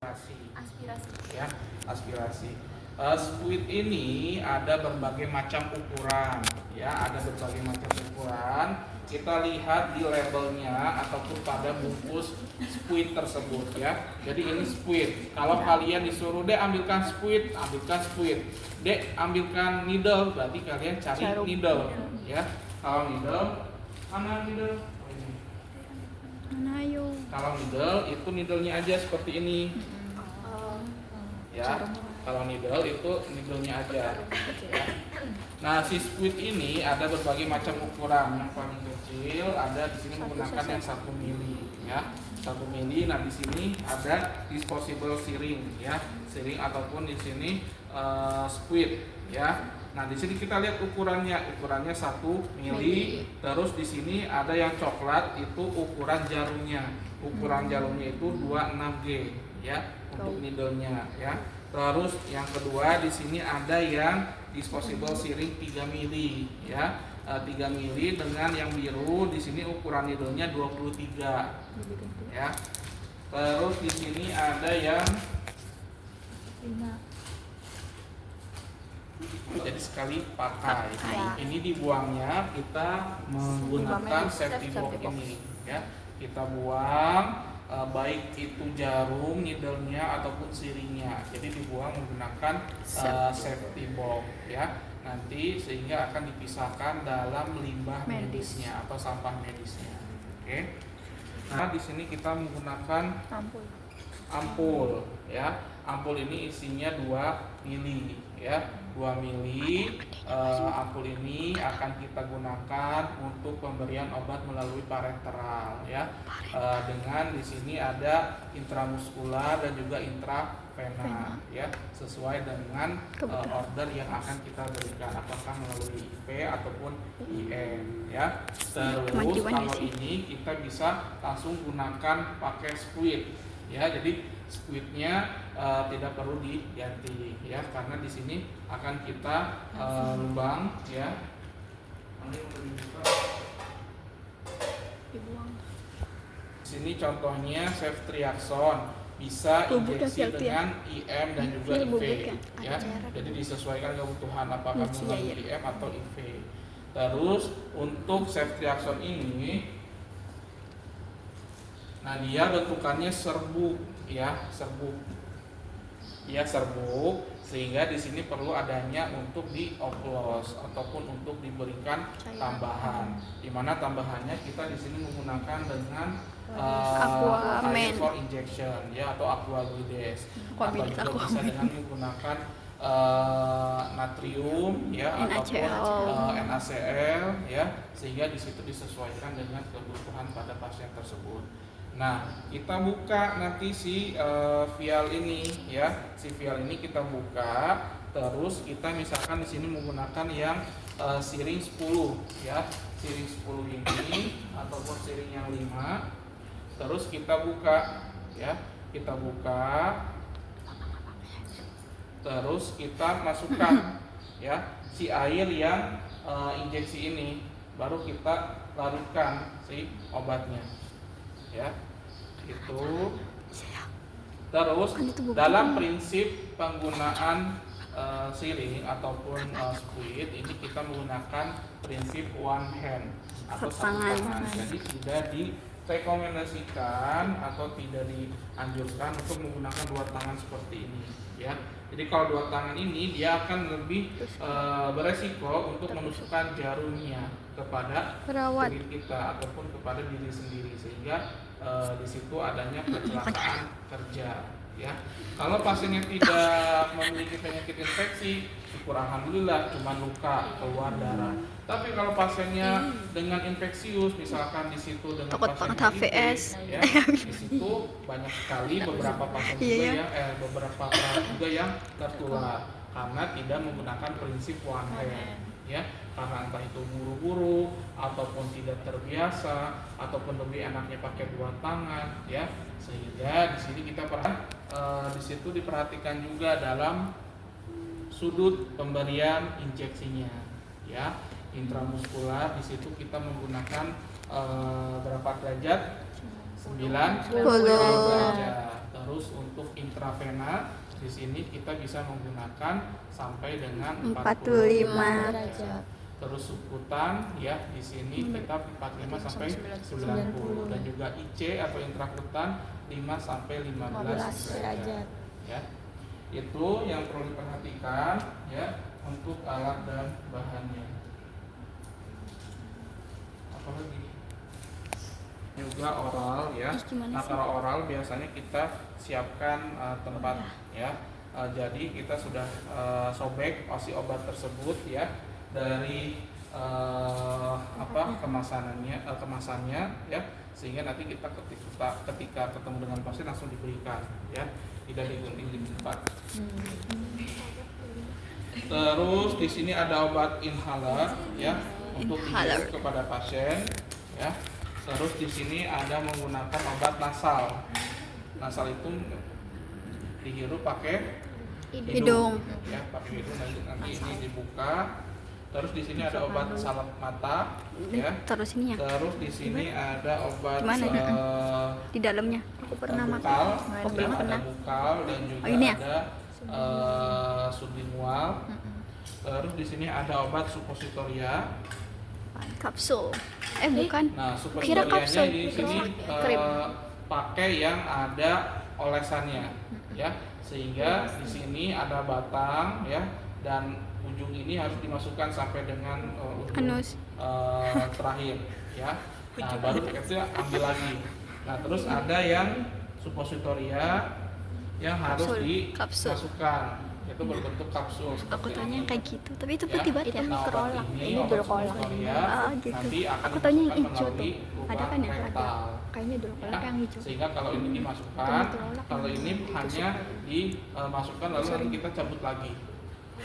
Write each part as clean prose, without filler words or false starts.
Aspirasi. Ya, aspirasi. Squid ini ada berbagai macam ukuran, ya, ada berbagai macam ukuran. Kita lihat di labelnya ataupun pada bungkus squid tersebut, ya. Jadi ini squid. Kalau kalian disuruh Dek ambilkan squid, Dek ambilkan needle, berarti kalian cari needle, ya. Kalau needle, mana needle? Mana yuk? Kalau needle itu needle-nya aja seperti ini. Ya, kalau needle itu needle-nya aja. Ya. Nah, si squid ini ada berbagai macam ukuran. Yang paling kecil ada di sini menggunakan yang 1 mili, ya. 1 mili. Nah, di sini ada disposable siring, ya. Siring ataupun di sini squid, ya. Nah, di sini kita lihat ukurannya 1 mili. Terus di sini ada yang coklat, itu ukuran jarumnya. Ukuran jarumnya itu 26G, ya, untuk needle-nya, ya. Terus yang kedua di sini ada yang disposable siring 3 mili, ya. 3 mili dengan yang biru di sini ukuran needle-nya 23, ya. Terus di sini ada yang jadi sekali pakai. Ini dibuangnya kita menggunakan safety box ini, ya. Kita buang baik itu jarum, needle-nya ataupun siringnya. Jadi dibuang menggunakan safety box, ya. Nanti sehingga akan dipisahkan dalam limbah medisnya atau sampah medisnya. Oke. Nah, di sini kita menggunakan ampul, ya. Ampul ini isinya 2 mili, ya. 2 mili. Ampul ini akan kita gunakan untuk pemberian obat melalui parenteral, ya. Dengan di sini ada intramuskular dan juga intravena, ya, sesuai dengan order yang akan kita berikan, apakah melalui IV ataupun IM, ya. Terus kalau ini kita bisa langsung gunakan pakai squid, ya. Jadi squidnya tidak perlu diganti, ya, karena di sini akan kita lubang, ya. Di sini contohnya ceftriaxone bisa injeksi dengan IM dan juga IV, ya. Jadi disesuaikan kebutuhan apakah melalui IM atau IV. Terus untuk ceftriaxone ini, nah dia bentukannya serbuk, ya, serbuk. Ya, serbuk, sehingga di sini perlu adanya untuk dioplos ataupun untuk diberikan tambahan. Di mana tambahannya kita di sini menggunakan dengan air for injection, ya, atau aquaguides. Atau juga bisa dengan menggunakan natrium, ya, ataupun NaCl, ya, sehingga di situ disesuaikan dengan kebutuhan pada pasien tersebut. Nah, kita buka nanti si vial ini, ya. Si vial ini kita buka, terus kita misalkan di sini menggunakan yang siring 10, ya. Siring 10 ini ataupun siring yang 5. Terus kita buka, ya. Kita buka. Terus kita masukkan, ya, si air yang injeksi ini, baru kita larutkan si obatnya, ya. Itu. Terus dalam prinsip penggunaan siring ataupun squid ini kita menggunakan prinsip one hand atau satu tangan. Jadi tidak direkomendasikan atau tidak dianjurkan untuk menggunakan 2 tangan seperti ini, ya. Jadi kalau 2 tangan ini dia akan lebih beresiko untuk menusukkan jarumnya kepada kulit kita ataupun kepada diri sendiri, sehingga di situ adanya kecelakaan kerja, ya. Kalau pasiennya tidak memiliki penyakit infeksi, syukur alhamdulillah cuma luka, keluar darah. Tapi kalau pasiennya dengan infeksius, misalkan di situ dengan pasien HVS, ya, di situ banyak sekali beberapa pasien juga beberapa perawat juga yang tertular karena tidak menggunakan prinsip one hand, ya, karena entah itu buru-buru ataupun tidak terbiasa ataupun lebih enaknya pakai 2 tangan, ya, sehingga di sini kita di situ diperhatikan juga dalam sudut pemberian injeksinya, ya. Intramuskular di situ kita menggunakan berapa derajat? 90 derajat. Terus untuk intravena di sini kita bisa menggunakan sampai dengan 45 derajat. Terus subkutan ya di sini kita 45 sampai 90 dan juga IC atau intrakutan 5 sampai 15 derajat. Ya. Itu yang perlu diperhatikan ya untuk alat dan bahannya. Apalagi? Juga oral ya. Nah, kalau oral biasanya kita siapkan tempat ya. Jadi kita sudah sobek si obat tersebut ya dari kemasannya ya, sehingga nanti kita ketika ketemu dengan pasien langsung diberikan ya, tidak digunting di tempat. Terus di sini ada obat inhaler ya untuk dihirup kepada pasien ya. Terus di sini ada menggunakan obat nasal. Nasal itu dihirup pakai hidung. Ya, pakai hidung nanti ini dibuka. Terus di sini ada obat salep mata ya. Terus ini ya. Terus di sini ada obat di dalamnya. Aku pernah bukal, makan. ada bukal dan juga ini ya? ada sublingual. Terus di sini ada obat suppositoria. Kapsul. Bukan. Nah, Kira kapsul. suppositorianya di sini pakai yang ada olesannya ya, sehingga di sini ada batang ya, dan ujung ini harus dimasukkan sampai dengan ujung terakhir ya. Nah, baru itu ambil lagi. Nah, terus ada yang suppositoria yang harus dimasukkan, itu berbentuk kapsul. Aku tanya kayak gitu, tapi itu putih banget ya. Nah, obat ini berkolak. Gitu. Nanti akan Aku tanya yang dimasukkan hijau tuh. melalui Ada kan ya? rektal. Kayaknya dulu kolak yang hijau. Sehingga kalau ini dimasukkan, kalau ini hanya dimasukkan lalu nanti kita cabut lagi,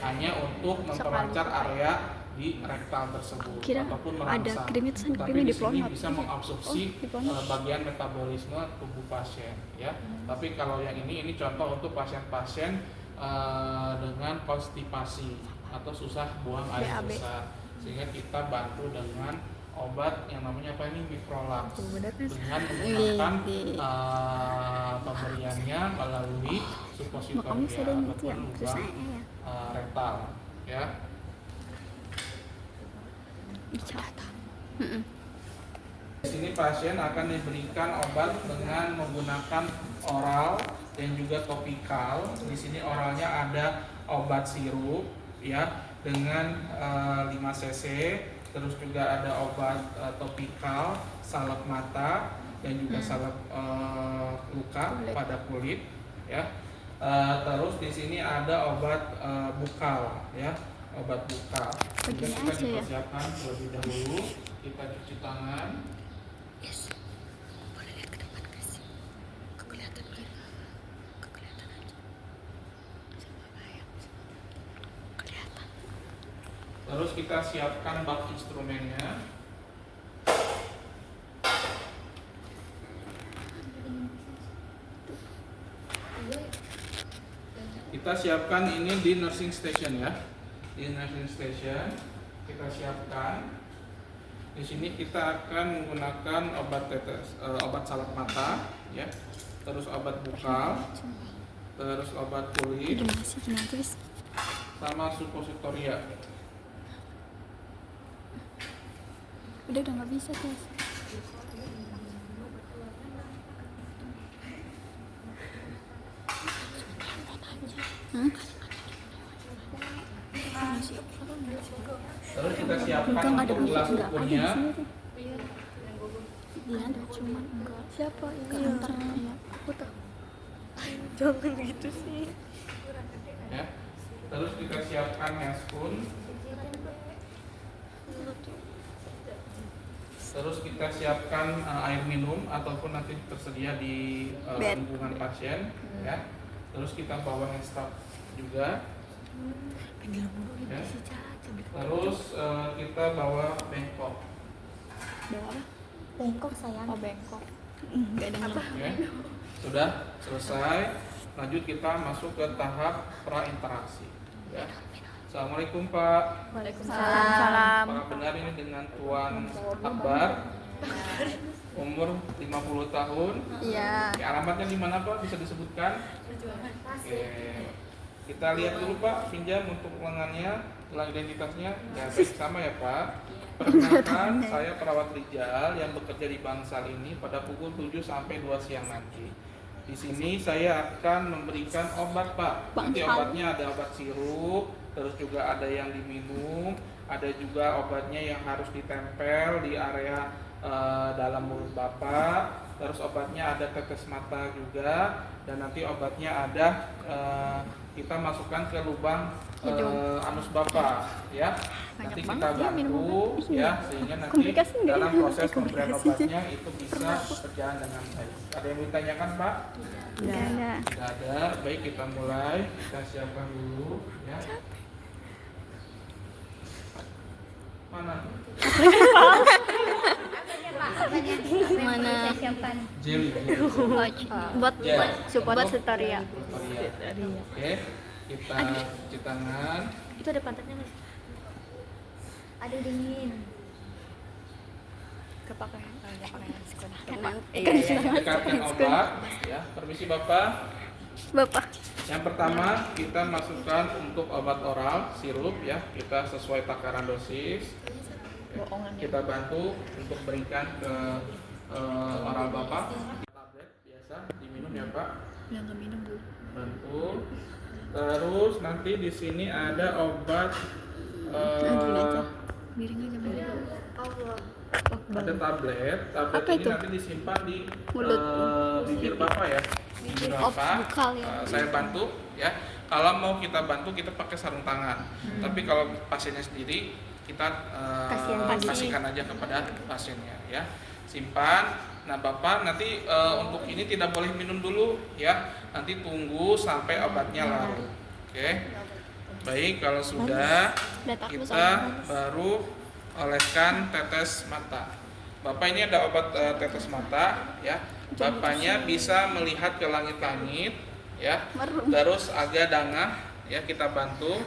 hanya untuk memperlancar area di rektal tersebut ataupun merangsang. Ada krim itu Tapi krimnya di di sini pelonot. bisa mengabsorpsi bagian metabolisme tubuh pasien ya. Tapi kalau yang ini contoh untuk pasien-pasien dengan konstipasi atau susah buang air besar, sehingga kita bantu dengan obat yang namanya apa ini, Miprolax, dengan menggunakan pemberiannya melalui suppositoria ataupun lubang rektal ya. Di sini pasien akan diberikan obat dengan menggunakan oral dan juga topikal. Di sini oralnya ada obat sirup ya dengan 5 cc. Terus juga ada obat topikal, salep mata dan juga salep luka pada kulit ya. Terus di sini ada obat bukal ya, obat bukal. Jadi kita dipersiapkan terlebih dahulu, kita cuci tangan. Yes. Boleh lihat ke depan guys. Kelihatan aja. Kelihatan. Terus kita siapkan bak instrumennya. Kita siapkan ini di nursing station ya. Di nursing station kita siapkan. Di sini kita akan menggunakan obat tetes, obat salep mata ya. Terus obat bukal. Terus obat kulit. Sama suppositoria. Udah nggak bisa guys. Terus kita siapkan untuk gelas ukurnya. Iya ada, cuman enggak. Siapa yang antar ya? Aku tuh. Jangan gitu sih. Ya. Terus kita siapkan spoon. Terus kita siapkan air minum ataupun nanti tersedia di lingkungan pasien ya. Terus kita bawa hand stop juga ya. Terus kita bawa bengkok. Bawa apa? Bengkok sayang. Oh bengkok. Enggak ada apa. Ya. Sudah selesai. Lanjut kita masuk ke tahap prainteraksi ya. Assalamualaikum Pak. Waalaikumsalam. Para benar ini dengan Tuan Akbar. umur 50 tahun. Iya. Oke, alamatnya di mana Pak? Bisa disebutkan? Oke. Kita lihat dulu Pak, pinjam untuk lengannya, gelang identitasnya. Ya, baik, sama ya Pak. Perkenalkan, saya perawat Rijal yang bekerja di Bangsal ini pada pukul 7 sampai 2 siang nanti. Di sini saya akan memberikan obat Pak. Nanti obatnya ada obat sirup, terus juga ada yang diminum, ada juga obatnya yang harus ditempel di area dalam mulut Bapak. Terus obatnya ada tetes mata juga, dan nanti obatnya ada kita masukkan ke lubang anus Bapak, ya. Nanti kita bantu, ya, sehingga nanti dalam proses pemberian obatnya itu bisa berjalan dengan baik. Ada yang ditanyakan Pak? Tidak Tidak ada. Baik, kita mulai. Kita siapkan dulu, ya. Mana? Mana? Jelly. Buat Ya. support Sutoria. Oke, kita cuci tangan. Itu ada pantatnya nggak? Ada dingin. Kepakaian sekolah. Dekatkan obat, ya. Permisi Bapak. Bapak. Yang pertama kita masukkan untuk obat oral sirup, ya. Kita sesuai takaran dosis. Kita bantu untuk berikan ke oral Bapak. Tablet biasa diminum ya Pak. Yang nggak minum Bu. Bantu. Terus nanti di sini ada obat Miring aja Bu. ada tablet. Tablet Apa ini itu? nanti disimpan di Mulut. bibir Bapak ya. Bibir Bapak. bukal ya. Saya bantu ya. Kalau mau kita bantu kita pakai sarung tangan. Tapi kalau pasiennya sendiri kita kasihkan aja kepada pasiennya ya. Simpan. Nah Bapak nanti untuk ini tidak boleh minum dulu ya. Nanti tunggu sampai obatnya larut. Oke. Baik, kalau sudah kita baru oleskan tetes mata. Bapak ini ada obat tetes mata ya. Bapaknya bisa melihat ke langit-langit ya. Terus agak dangah ya, kita bantu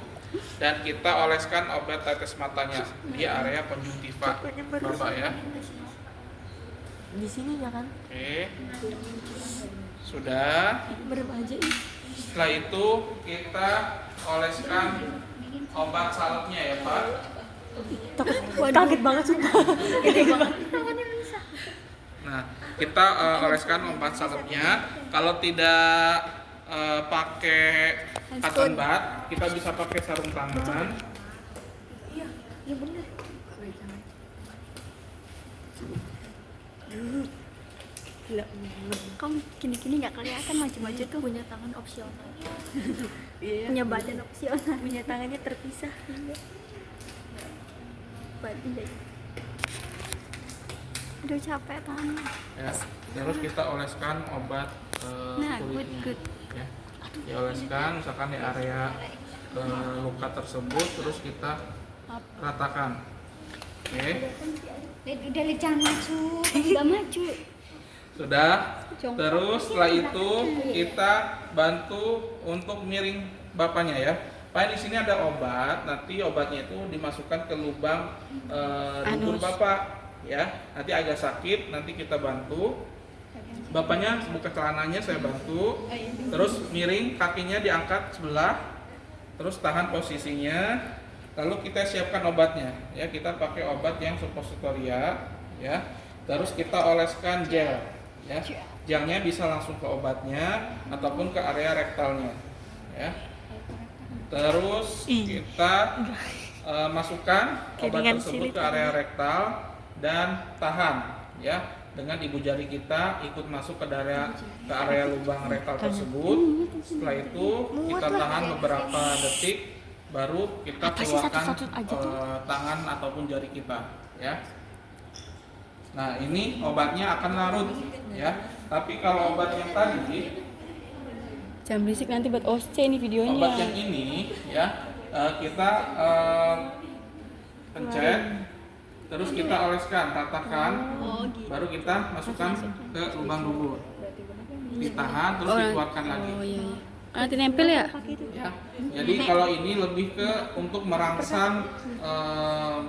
dan kita oleskan obat tetes matanya di area konjungtiva Bapak ya. Di sini ya kan? Oke. Sudah. Berapa aja ini? Setelah itu kita oleskan obat salepnya ya Pak. Kaget banget sumpah. Nah, kita oleskan obat salepnya. Kalau tidak pakai cotton bud, kita bisa pakai sarung tangan. Iya bener. Gila. Kamu gini-gini nggak kelihatan maju-maju tuh. Punya tangan opsional. Punya badan opsional. Punya tangannya terpisah. Badan deh. Aduh capek tangannya. Ya. Terus kita oleskan obat Nah, kulitnya. good. Ya. Dioleskan misalkan di area luka tersebut, terus kita ratakan. Oke. Udah jangan maju. Udah maju. Sudah. Terus setelah itu kita bantu untuk miring bapaknya ya. Pak, di sini ada obat. Nanti obatnya itu dimasukkan ke lubang dubur bapak ya. Nanti agak sakit, nanti kita bantu. Bapaknya buka celananya, saya bantu. Terus miring, kakinya diangkat sebelah. Terus tahan posisinya. Lalu kita siapkan obatnya ya. Kita pakai obat yang suppositoria ya. Terus kita oleskan gel ya. Gelnya bisa langsung ke obatnya ataupun ke area rektalnya ya. Terus kita masukkan obat tersebut ke area rektal dan tahan ya. Dengan ibu jari kita ikut masuk ke area lubang rektal tersebut. Setelah itu kita tahan beberapa detik, baru kita keluarkan tangan ataupun jari kita ya. Nah, ini obatnya akan larut ya. Tapi kalau obat yang tadi, Jangan berisik nanti buat OSC ini videonya. obat yang ini ya, kita pencet, terus kita oleskan, ratakan, baru kita masukkan ke lubang dubur. Ditahan, terus dikeluarkan lagi. Oh iya. Nanti nempel ya? Ya. Jadi kalau ini lebih ke untuk merangsang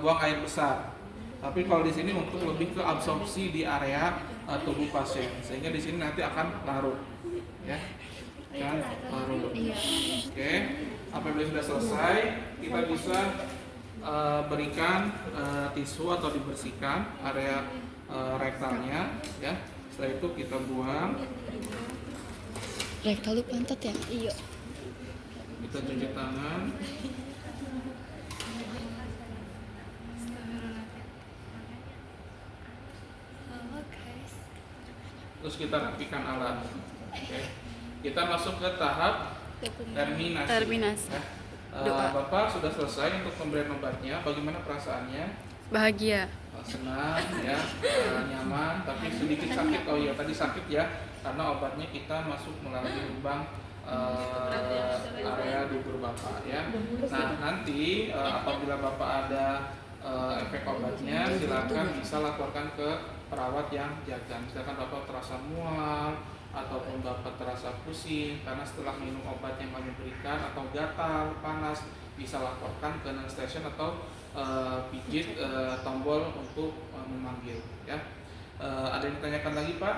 buang air besar. Tapi kalau di sini untuk lebih ke absorpsi di area tubuh pasien, sehingga di sini nanti akan larut, ya, kan larut. Oke, apabila sudah selesai, kita bisa berikan tisu atau dibersihkan area rektalnya, ya. Setelah itu kita buang, Rektal lu pantat ya? Iya. kita cuci tangan. Terus kita rapikan alat. Oke. Kita masuk ke tahap terminasi. Ya. Bapak sudah selesai untuk pemberian obatnya. Bagaimana perasaannya? Bahagia. Senang, ya, nyaman, tapi sedikit sakit. Oh iya, tadi sakit ya, karena obatnya kita masuk melalui lubang area dubur Bapak, ya. Nah, nanti apabila Bapak ada efek obatnya, silakan bisa laporkan ke perawat yang jaga. Misalkan Bapak terasa mual ataupun Bapak terasa pusing karena setelah minum obat yang kami berikan, atau gatal, panas, bisa laporkan ke nurse station atau pijit tombol untuk memanggil, ya. Ada yang ditanyakan lagi, Pak?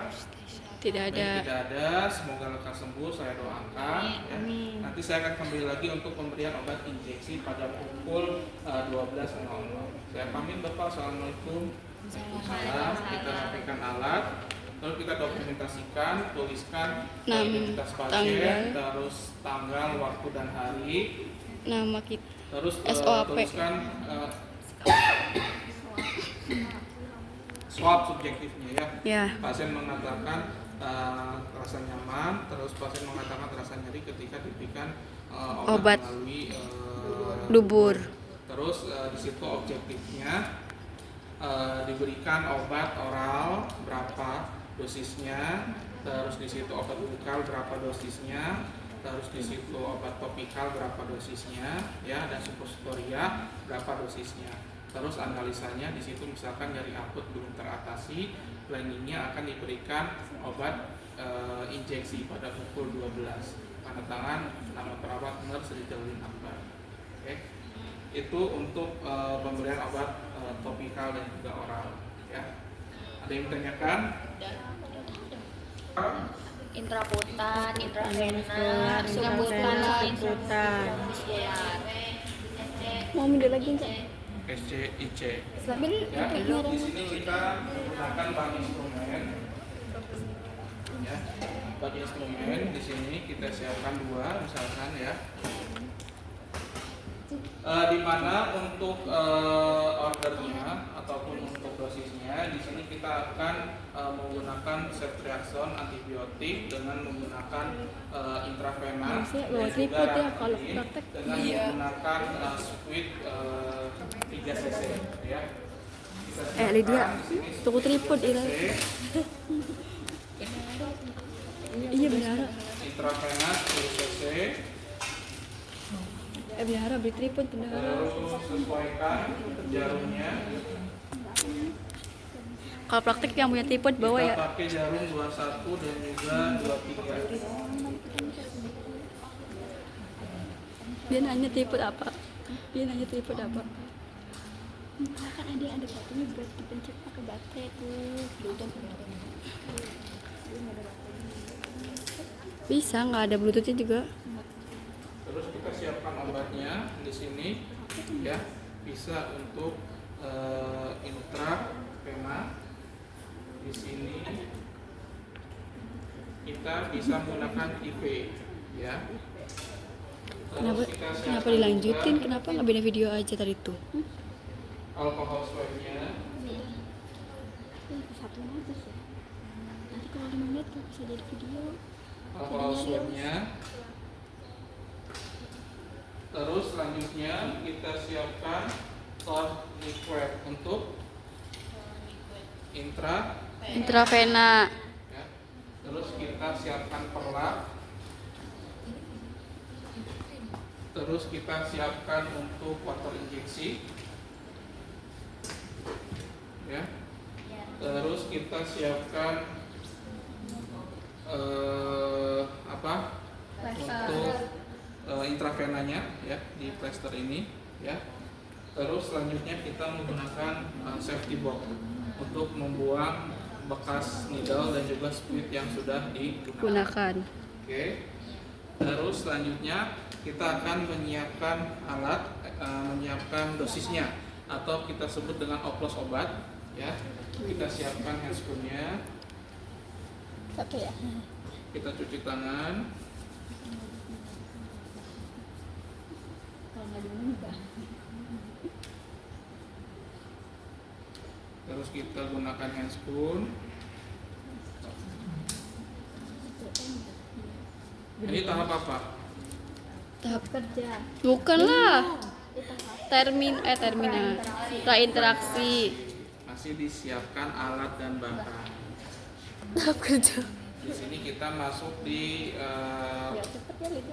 Tidak ada. Baik, tidak ada. Semoga lekas sembuh, saya doakan, ya. Nanti saya akan kembali lagi untuk pemberian obat injeksi pada pukul 12.00. Saya pamit, Bapak. Assalamualaikum. Salam. Kita rapikan alat, lalu kita dokumentasikan, tuliskan identitas pasien, terus tanggal, waktu dan hari, Nama kita. terus SOAP. tuliskan swab subjektifnya, ya. Ya. Pasien mengatakan rasa nyaman, terus pasien mengatakan terasa nyeri ketika diberikan obat melalui Dubur. Terus di situ objektifnya diberikan obat oral berapa dosisnya, terus di situ obat bukal berapa dosisnya, terus di situ obat topikal berapa dosisnya, ya, dan suppositoria berapa dosisnya. Terus analisanya di situ, misalkan nyeri akut belum teratasi, planningnya akan diberikan obat injeksi pada pukul 12. Tanda tangan nama perawat nurse Rizaludin Akbar. Oke. Itu untuk pemberian obat topikal dan juga oral, ya. Ada yang ditanyakan? Intraputan, intravena, subkutan, Mau minum lagi enggak? SCIC. Sambil Ya, di sini kita menggunakan bank instrumen. Ya, bank instrumen di sini kita siapkan 2 misalkan, ya. Di mana untuk ordernya ataupun untuk dosisnya, di sini kita akan menggunakan ceftriaxone antibiotik dengan menggunakan intravena dan juga ranitidin dengan menggunakan squid 3 cc, ya. Lydia, tunggu tripod ini. Iya benar. Intravena 10 cc. Biar beli tripod benar. Terus sesuaikan jarumnya. Kalau praktek yang punya tripod bawa Kita ya. pakai jarum 21 dan juga 23. Dia nanya tripod apa? kan ada batunya buat dipencet pakai baterai tuh. Bisa, nggak ada bluetoothnya juga. Terus kita siapkan obatnya di sini, ya. Bisa untuk intravena. Di sini kita bisa menggunakan IV, ya. Kenapa dilanjutin? Kenapa nggak beda video aja tadi tuh? Alkohol swabnya. Satu aja sih. Nanti kalau 5 menit nggak bisa jadi video. Alkohol swabnya. Terus selanjutnya kita siapkan tourniquet untuk Intravena. ya. Terus kita siapkan perlak. Terus kita siapkan untuk water injeksi, ya. Terus kita siapkan untuk intravenanya, ya, di plester ini, ya. Terus selanjutnya kita menggunakan safety box untuk membuang bekas needle dan juga split yang sudah digunakan. Gunakan. Oke. Terus selanjutnya kita akan menyiapkan alat, menyiapkan dosisnya atau kita sebut dengan oplos obat. Ya, kita siapkan handscoon-nya. Oke ya. Kita cuci tangan. Kalau nggak diminum enggak. Terus kita gunakan handscoon. Ini tahap apa? Tahap Kerja. bukanlah Itu tahap terminal prainteraksi. Masih disiapkan alat dan bahan. Tahap kerja. Di sini kita masuk di ya cepet ya gitu.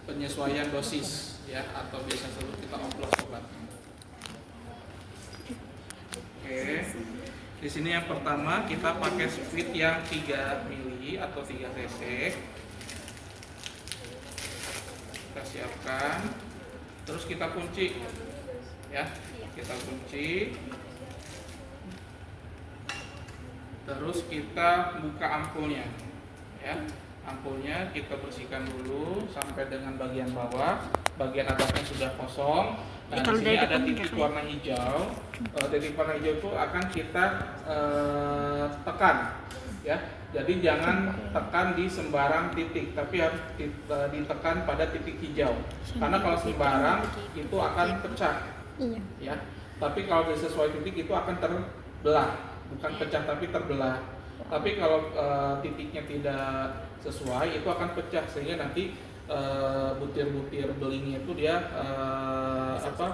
penyesuaian dosis ya, atau biasa sebut kita oplos obat. Oke. Di sini yang pertama kita pakai split yang 3 mili atau 3 cc. Kita siapkan. Terus kita kunci. Ya, kita kunci. Terus kita buka ampulnya. Ya. Ampulnya kita bersihkan dulu sampai dengan bagian bawah. Bagian atasnya sudah kosong. Nah, di sini ada titik warna hijau. Titik warna hijau itu akan kita tekan, ya. Jadi jangan tekan di sembarang titik, tapi harus ditekan pada titik hijau. Karena kalau sembarang itu akan pecah, Iya. ya. Tapi kalau di sesuai titik itu akan terbelah, bukan pecah tapi terbelah. Tapi kalau titiknya tidak sesuai itu akan pecah sehingga nanti butir-butir belingnya itu dia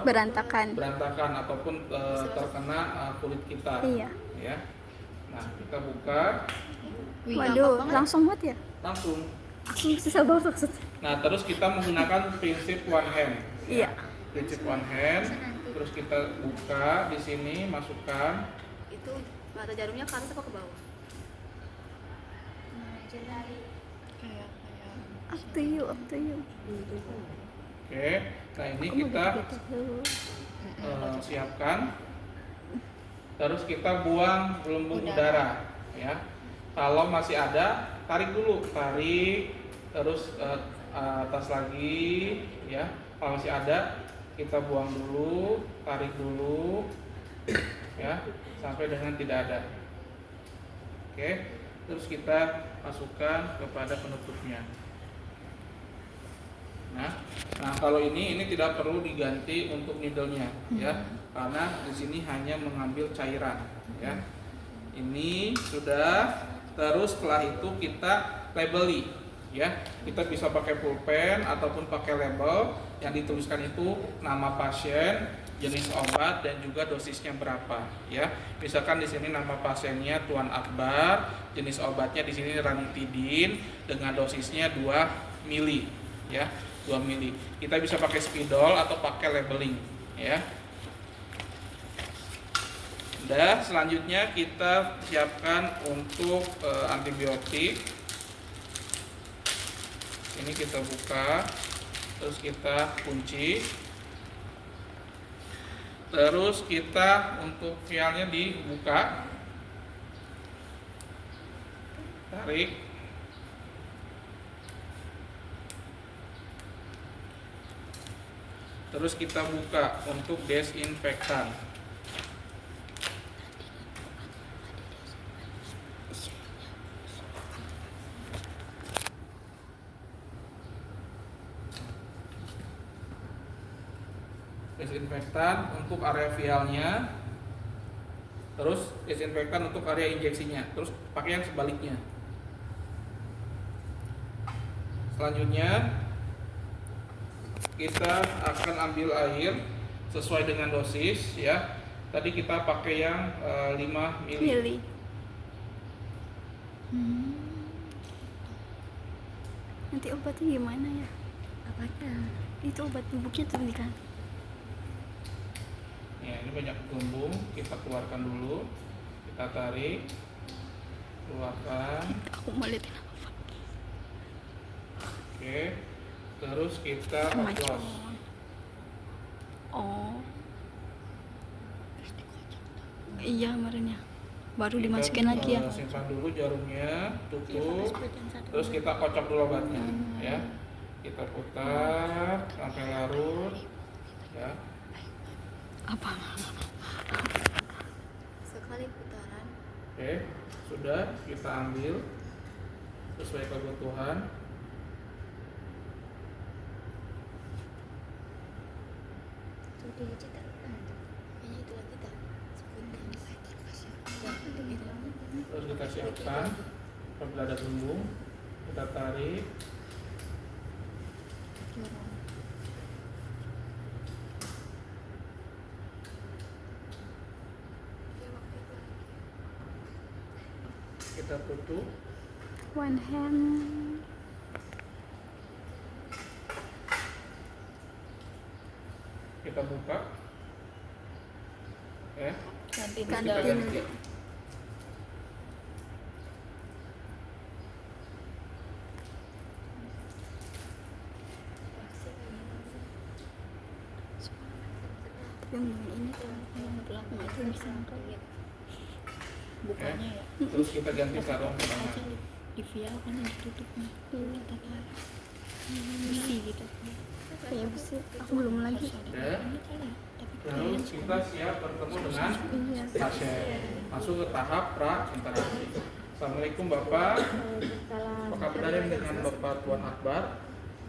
Berantakan. berantakan ataupun terkena kulit kita. Iya. Ya. Nah, kita buka Waduh, langsung buat ya? langsung. Aku susah banget maksudnya. Nah, terus kita menggunakan prinsip one hand. Iya. Prinsip one hand. Terus kita buka di sini, masukkan. Itu mata jarumnya ke atas apa ke bawah? Up to you, up to you. Oke. Nah, ini Aku mau kita gitu-gitu dulu. siapkan. Terus kita buang gelembung udara, ya. Kalau masih ada, tarik dulu, tarik, terus atas lagi, ya. Kalau masih ada, kita buang dulu, tarik dulu, ya, sampai dengan tidak ada. Oke. Terus kita masukkan kepada penutupnya. Nah, kalau ini tidak perlu diganti untuk needle-nya, ya, karena di sini hanya mengambil cairan, ya. Ini sudah. Terus setelah itu kita labeli, ya. Kita bisa pakai pulpen ataupun pakai label yang dituliskan itu nama pasien, jenis obat dan juga dosisnya berapa, ya. Misalkan di sini nama pasiennya Tuan Akbar, jenis obatnya di sini ranitidin dengan dosisnya 2 mili, ya. 2 mili. Kita bisa pakai spidol atau pakai labeling, ya. Udah, selanjutnya kita siapkan untuk antibiotik. Ini kita buka, terus kita kunci. Terus kita untuk vialnya dibuka. Tarik. Terus kita buka untuk desinfektan. Desinfektan untuk area vialnya. Terus desinfektan untuk area injeksinya. Terus pakai yang sebaliknya. Selanjutnya kita akan ambil air sesuai dengan dosis, ya. Tadi kita pakai yang 5 mili. Nanti obatnya gimana ya? Apanya? Itu obat bubuknya tuh kan? Ya, ini banyak gelembung, kita keluarkan dulu. Kita tarik. Keluarkan. Aku mau liatin apa? Oke. Terus kita oplos. Oh. Iya kemarin ya. Baru Kita, dimasukin lagi ya. simpan dulu jarumnya, tutup, terus kita kocok dulu obatnya, ya. Kita putar sampai larut, ya. Apa? Sekali putaran. Oke, sudah kita ambil sesuai kebutuhan. Sudah cetak. Kayaknya itu lagi tak. Sebentar. Terus kita siapkan. Apabila ada gelembung, kita tarik. Kita tutup. One hand. Kita buka. Ya. Ganti Terus kita ganti. Yang ini tuh yang belakang itu bisa ngeliat. Bukanya ya. Terus kita ganti sarung tangan. Aja di vial kan yang ditutupnya. Kita tarik. Besi gitu. Kayak besi. Aku belum lagi. Ya. Terus kita siap bertemu dengan pasien. Masuk ke tahap pra-interaksi. Assalamualaikum Bapak. Apakah benar yang dengan Bapak Tuan Akbar?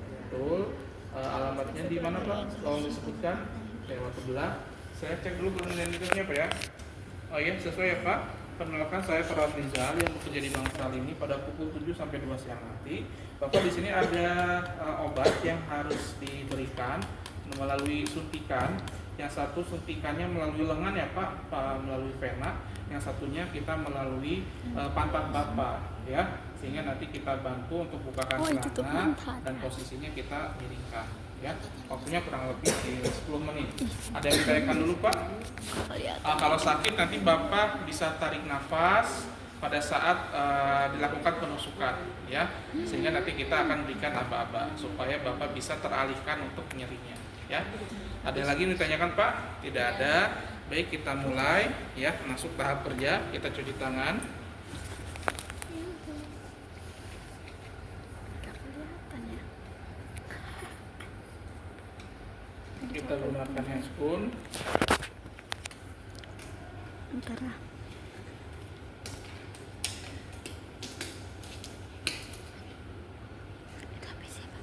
Betul. Alamatnya di mana Pak? Tolong disebutkan. Lewat sebelah. Saya cek dulu identitasnya Pak ya. Oh iya, sesuai ya Pak. Perkenalkan saya Farad Rizal yang bekerja di Bangsal ini pada pukul 7 sampai 2 siang nanti. Bapak di sini ada obat yang harus diberikan melalui suntikan. Yang satu suntikannya melalui lengan ya Pak, melalui vena. Yang satunya kita melalui pantat Bapak ya. Sehingga nanti kita bantu untuk bukakan celana dan posisinya kita miringkan ya. Waktunya kurang lebih di 10 menit. Ada yang ditanyakan dulu Pak? Kalau sakit nanti Bapak bisa tarik nafas pada saat dilakukan penusukan ya. Sehingga nanti kita akan berikan aba-aba supaya Bapak bisa teralihkan untuk nyerinya ya. Ada lagi yang ditanyakan Pak? Tidak ada. Baik, kita mulai ya, masuk tahap kerja. Kita cuci tangan. Kita gunakan handscoon. Antara. Itu apa sih Pak?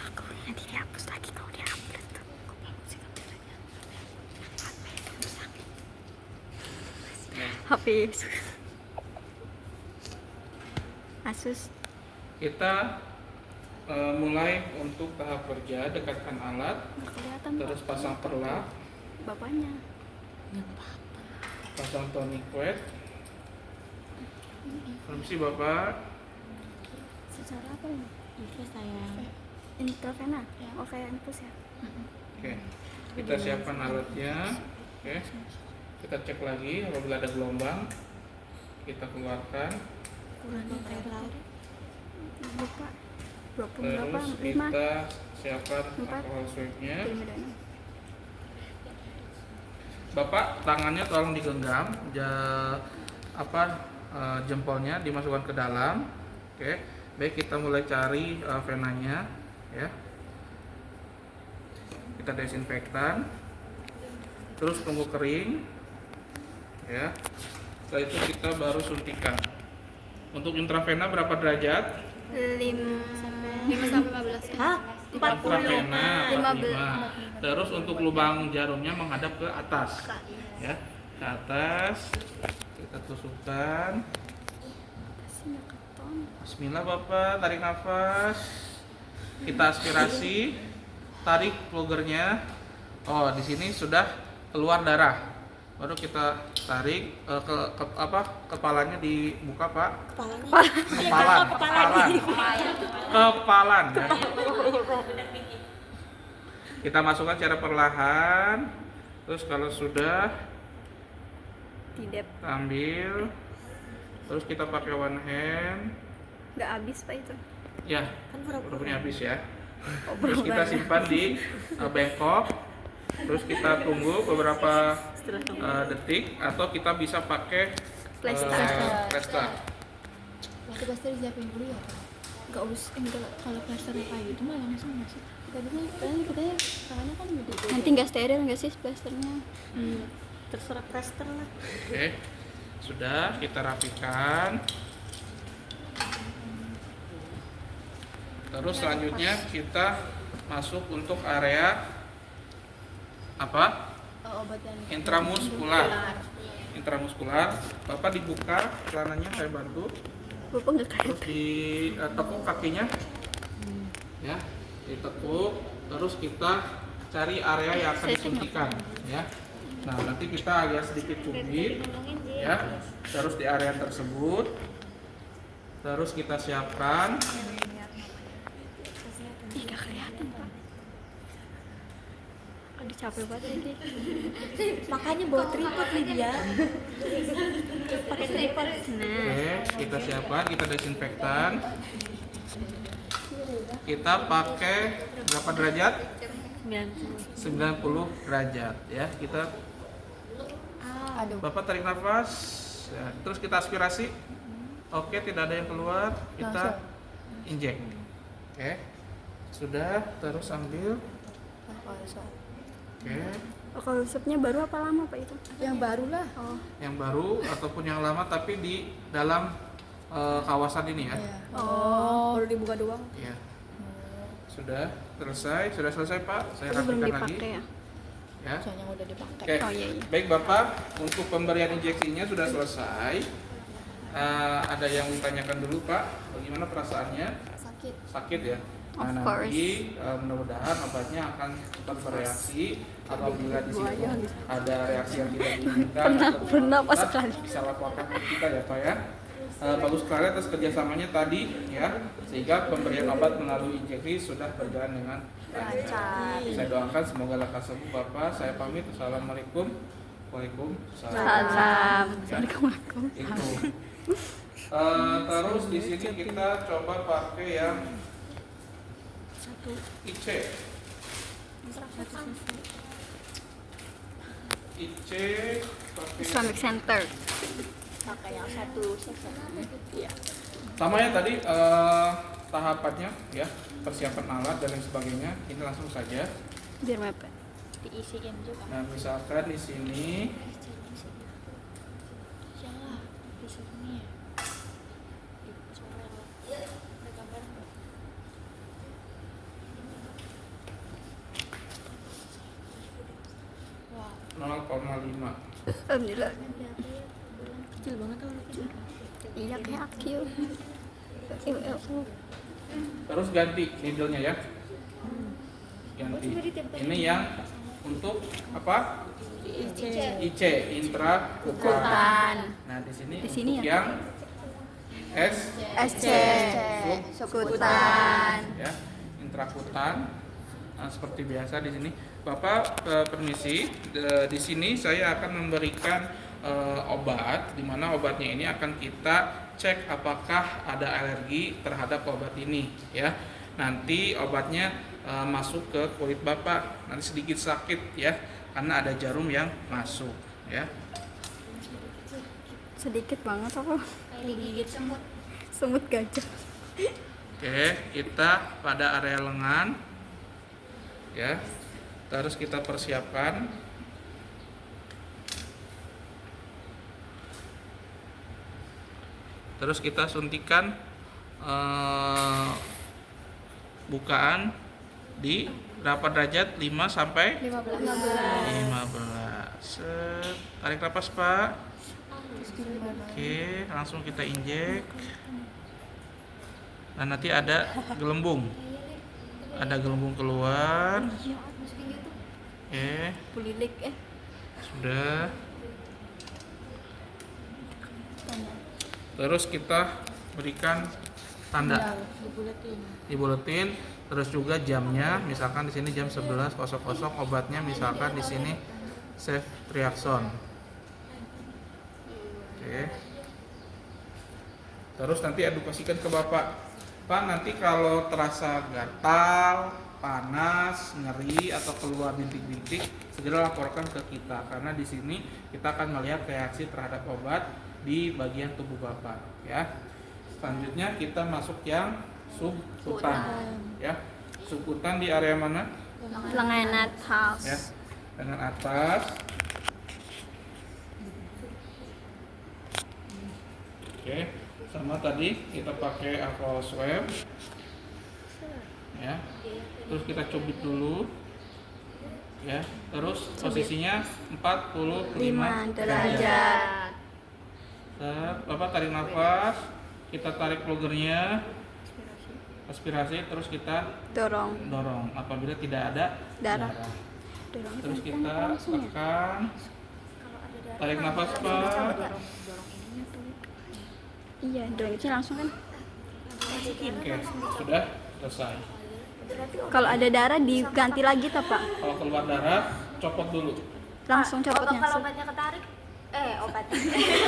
Aku nanti dihapus lagi kalau dihapus tuh. Aku belum sih kameranya. HP Asus. Kita mulai untuk tahap kerja. Dekatkan alat, Nggak kelihatan terus Pak. pasang perlak, Bapaknya. pasang tonic wet. Permisi Bapak. Secara apa ini? Infus saya. Intravena? Oh kayak infus ya? Oke. Kita siapkan alatnya. Oke. Kita cek lagi apabila ada gelombang. Kita keluarkan. Kurang air laut. Lupa. 20 berapa? Terus 5? kita siapkan 4. alkohol swabnya. 5 dan 6. Bapak tangannya tolong digenggam, jempolnya dimasukkan ke dalam. Oke. Baik, kita mulai cari venanya ya. Kita desinfektan. Terus tunggu kering. Ya. Setelah itu kita baru suntikan. Untuk intravena berapa derajat? 5 sampai 15. Hah? 40. Intravena 45. 15. Terus untuk lubang jarumnya menghadap ke atas. Ya, ke atas. Kita tusukkan. Bismillah Bapak, tarik nafas. Kita aspirasi. Tarik plugernya. Oh, di sini sudah keluar darah. Baru kita tarik kepalanya dibuka Pak. Kepalan ya. Kita masukkan secara perlahan. Terus kalau sudah Tidak. ambil. Terus kita pakai one hand. Nggak habis Pak itu. Ya, Kan hurufnya habis ya. Oh, Terus kita simpan di bengkok. Terus kita tunggu beberapa detik, atau kita bisa pakai plaster. Waktu plaster disiapin dulu ya? Enggak usah, enggak, kalau plaster kayak gitu mah langsung masuk. Tadi kan kita tangannya kan gede. Nanti nggak steril nggak sih plasternya? Terserah plaster lah. Oke, sudah kita rapikan. Terus selanjutnya kita masuk untuk area apa? Obat yang Intramuskular. Bapak dibuka celananya, saya bantu. Bapak nggak Terus kayak ditekuk kakinya, ya, ditekuk. Terus kita cari area yang akan disuntikan, ya. Nah, nanti kita agak sedikit cubit, ya. Terus di area tersebut, terus kita siapkan. Ih, nggak kelihatan Pak. Aduh capek banget ini. makanya bawa tripod nih dia. Pakai tripod. Nah, Oke, kita siapkan, kita desinfektan. Kita pakai berapa derajat? 90 derajat, ya. Kita Aduh. Bapak tarik nafas, ya. Terus kita aspirasi. Oke, tidak ada yang keluar, kita injek. Oke, sudah. Terus ambil. Oke, oh, kalau resepnya baru apa lama Pak itu? Yang baru lah. Oh, yang baru ataupun yang lama tapi di dalam kawasan ini, ya. Oh, baru dibuka doang. Iya. Sudah selesai Pak. Saya tapi belum rapikan lagi. dipakai ya? Ya. Soalnya udah dipakai. Oke, Oh, iya. baik Bapak, untuk pemberian injeksinya sudah selesai. Ada yang ditanyakan dulu Pak, bagaimana perasaannya? Sakit ya? Nah, Of nanti mudah-mudahan obatnya akan cepat bereaksi. Apabila di situ ada reaksi yang tidak diinginkan, Pernah Pak sekali. bisa laporkan ke kita ya Pak ya. Bagus sekali atas kerjasamanya tadi ya, sehingga pemberian obat melalui injeksi sudah berjalan dengan lancar. Saya doakan semoga lekas sembuh Bapak. Saya pamit. Assalamualaikum. Waalaikumsalam. Salam. Ya, Assalamualaikum. itu. Terus di sini kita coba pakai yang IC. IC pakai Islamic Center. Pakai yang satu session. Iya. sama ya tadi tahapannya ya, persiapan alat dan lain sebagainya. Ini langsung saja. Biar mepet. Diisiin juga. Nah, misalkan di sini Salah. Di sini ya. Dicoret. Ada gambar nggak? Wah. 0,5. Alhamdulillah. Kecil banget tuh. Iya kayak akil. Terus ganti needle-nya ya. Ganti. Ini yang untuk apa? IC, intrakutan. Nah, di sini untuk ya? yang SC. Subkutan. ya, intrakutan. Nah, seperti biasa di sini. Bapak permisi, di sini saya akan memberikan obat, di mana obatnya ini akan kita cek apakah ada alergi terhadap obat ini ya. Nanti obatnya masuk ke kulit Bapak, nanti sedikit sakit ya, karena ada jarum yang masuk ya. Sedikit banget apa? Digigit semut. Semut gajah. Oke, kita pada area lengan ya. Terus kita persiapkan. Terus kita suntikan bukaan di berapa derajat? 5 sampai 15. 15. Set. Tarik napas Pak. Oke, langsung kita injek. Nah, nanti ada gelembung. Ada gelembung keluar. Oke, Pulilik sudah. Terus kita berikan tanda. Dibuletin. Terus juga jamnya, misalkan di sini jam 11.00, obatnya misalkan di sini ceftriaxone. Oke. Terus nanti edukasikan ke Bapak Pak, nanti kalau terasa gatal, panas, nyeri atau keluar bintik-bintik, segera laporkan ke kita karena di sini kita akan melihat reaksi terhadap obat di bagian tubuh Bapak ya. Selanjutnya kita masuk yang subkutan ya. Subkutan di area mana? Lengan atas. Ya, lengan atas. Oke, sama tadi kita pakai alcohol swab ya, terus kita cubit dulu ya, terus posisinya 45 derajat. Bapak tarik nafas, kita tarik plugernya, aspirasi, terus kita Dorong. apabila tidak ada Darah. terus kita tekan, tarik nafas Pak. Iya, dorongnya langsung kan. Oke, sudah selesai. Kalau ada darah diganti lagi tak Pak? Kalau keluar darah, copot dulu. Langsung copotnya. Kalau obatnya ketarik, obatnya.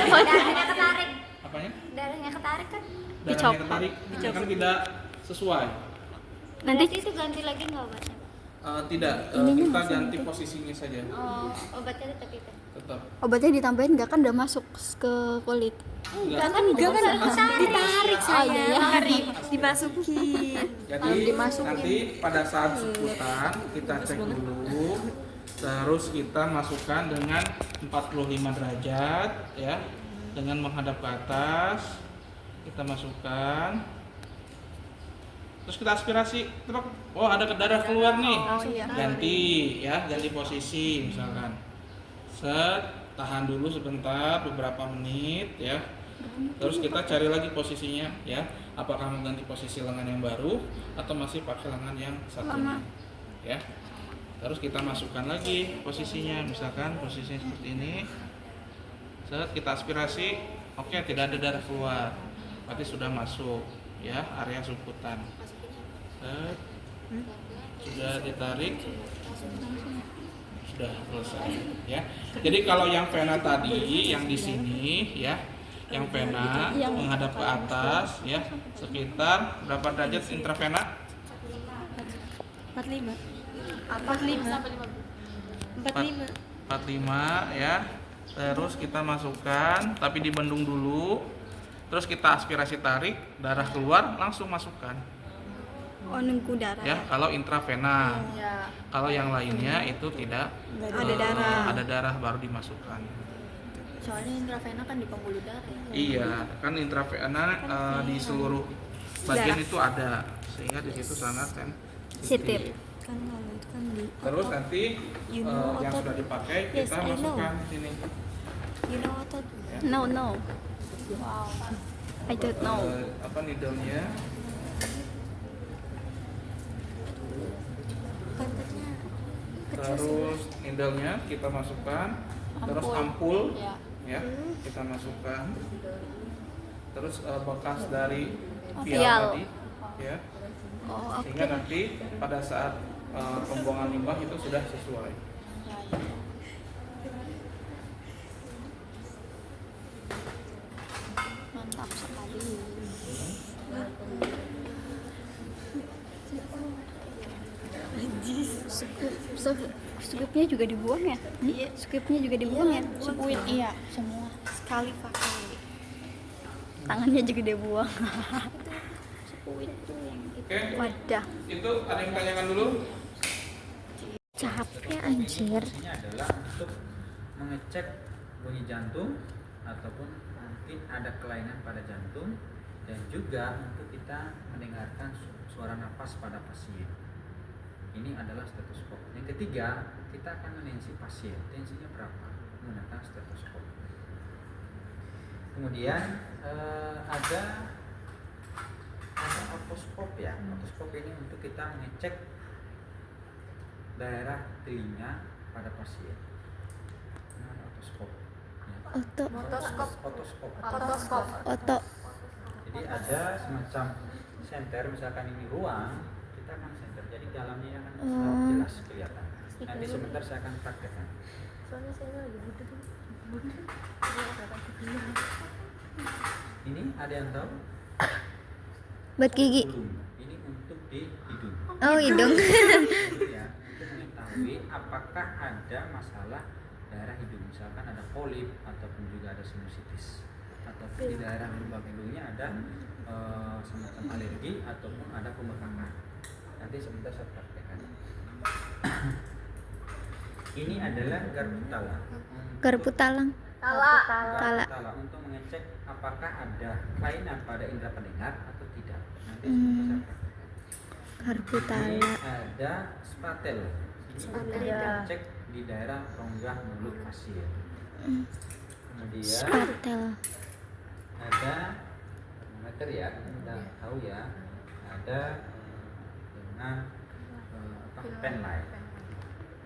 Darahnya ketarik. Apanya? Darahnya ketarik kan? Darahnya Dicopot. ketarik, kan tidak sesuai. Nanti Itu ganti lagi nggak obatnya? Tidak, Ininya kita masih ganti gitu. posisinya saja. Oh, obatnya tetap itu. Tetap. obatnya ditambahin nggak kan udah masuk ke kulit. Enggak. Enggak kan ditarik Oh iya ya. dimasukin. Jadi nanti pada saat subkutan kita cek dulu, terus kita masukkan dengan 45 derajat ya, dengan menghadap ke atas. Kita masukkan. Terus kita aspirasi, terus oh ada darah keluar nih. Oh iya. Ganti ya, ganti posisi misalkan. Tahan dulu sebentar beberapa menit ya. Terus kita cari lagi posisinya ya. Apakah mengganti posisi lengan yang baru atau masih pakai lengan yang satunya. Ya. Terus kita masukkan lagi posisinya, misalkan posisinya seperti ini. Kita aspirasi, oke, tidak ada darah keluar. Berarti sudah masuk ya area subkutan. Sudah ditarik, sudah selesai ya. Jadi kalau yang vena tadi yang di sini ya, yang vena menghadap ke atas ya, sekitar berapa derajat intravena? 45 ya. Terus kita masukkan, tapi dibendung dulu. Terus kita aspirasi, tarik, darah keluar, langsung masukkan. Oh, nunggu darah. Ya, kalau intravena. Kalau yang lainnya itu tidak Ada darah. ada darah baru dimasukkan. soalnya intravena kan di pembuluh darah ya. Iya, kan intravena di seluruh bagian itu ada, sehingga di situ sangat sensitif. Kan kalau itu kan di Terus nanti You know yang otot. sudah dipakai Yes, kita I know. masukkan sini. otot. No. I don't know. Apa needle-nya? Katanya Terus needle-nya kita masukkan, terus ampul ya kita masukkan, terus bekas dari vial Vial. tadi ya, Oh, oke. sehingga nanti pada saat pembuangan limbah itu sudah sesuai. mantap sekali. Scoopnya juga dibuang ya? Iya. Scoopnya juga dibuang ya? Sepuit iya semua sekali pakai. Tangannya juga dibuang. Sepuit tuh yang Oke, Wadah. itu ada yang tanyakan dulu? Capek anjir. Ini adalah untuk mengecek bunyi jantung ataupun mungkin ada kelainan pada jantung, dan juga untuk kita mendengarkan suara napas pada pasien. Ini adalah stetoskop. Yang ketiga, kita akan menensi pasien. Tensinya berapa? Menggunakan stetoskop. Kemudian ada otoskop ya. Otoskop ini untuk kita mengecek daerah telinga pada pasien. Nah, otoskop. Ya. Otoskop. Oto. Jadi ada semacam senter, misalkan ini ruang, kita akan senter. Jadi dalamnya akan sangat jelas kelihatan. Nanti sebentar saya akan praktekkan. Ini ada yang tahu? Buat gigi. belum. Ini untuk di hidung. Oh, hidung. Ya, untuk mengetahui apakah ada masalah daerah hidung, misalkan ada polip ataupun juga ada sinusitis, ataupun di daerah lubang hidungnya ada semacam alergi ataupun ada pembengkakan. Nanti sebentar saya praktekkan. Ini adalah garpu talang. Garpu talang. Tala. Tala. Untuk mengecek apakah ada kelainan pada indera pendengar atau tidak. Nanti sebentar saya praktekkan. Garpu Ini tala. ada spatel. Ini untuk cek di daerah rongga mulut pasien. Kemudian Spatel. ada termometer ya, kita tahu ya. Ada dengan pen light.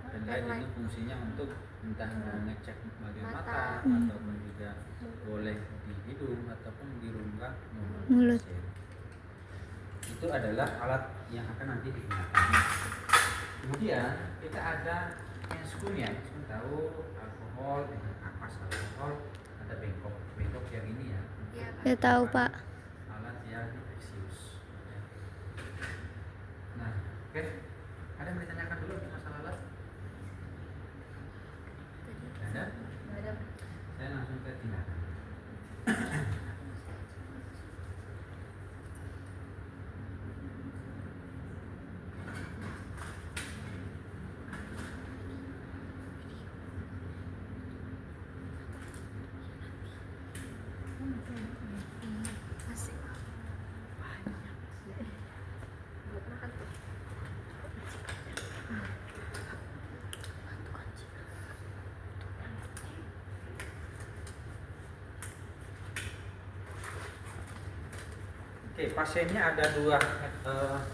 Pen light ini fungsinya untuk entah mengecek bagian mata ataupun juga boleh di hidung ataupun di rongga Mulut. pasien. Itu adalah alat yang akan nanti digunakan. Kemudian kita ada enskum ya, enskum tahu alkohol dengan ampas alkohol, ada bengkok yang ini ya. Ya tahu, Pak. Alat yang infeksius. Nah, oke. Ada yang ditanyakan dulu masalah alat? Ada? Saya langsung ke tindakan. Oke, pasiennya ada dua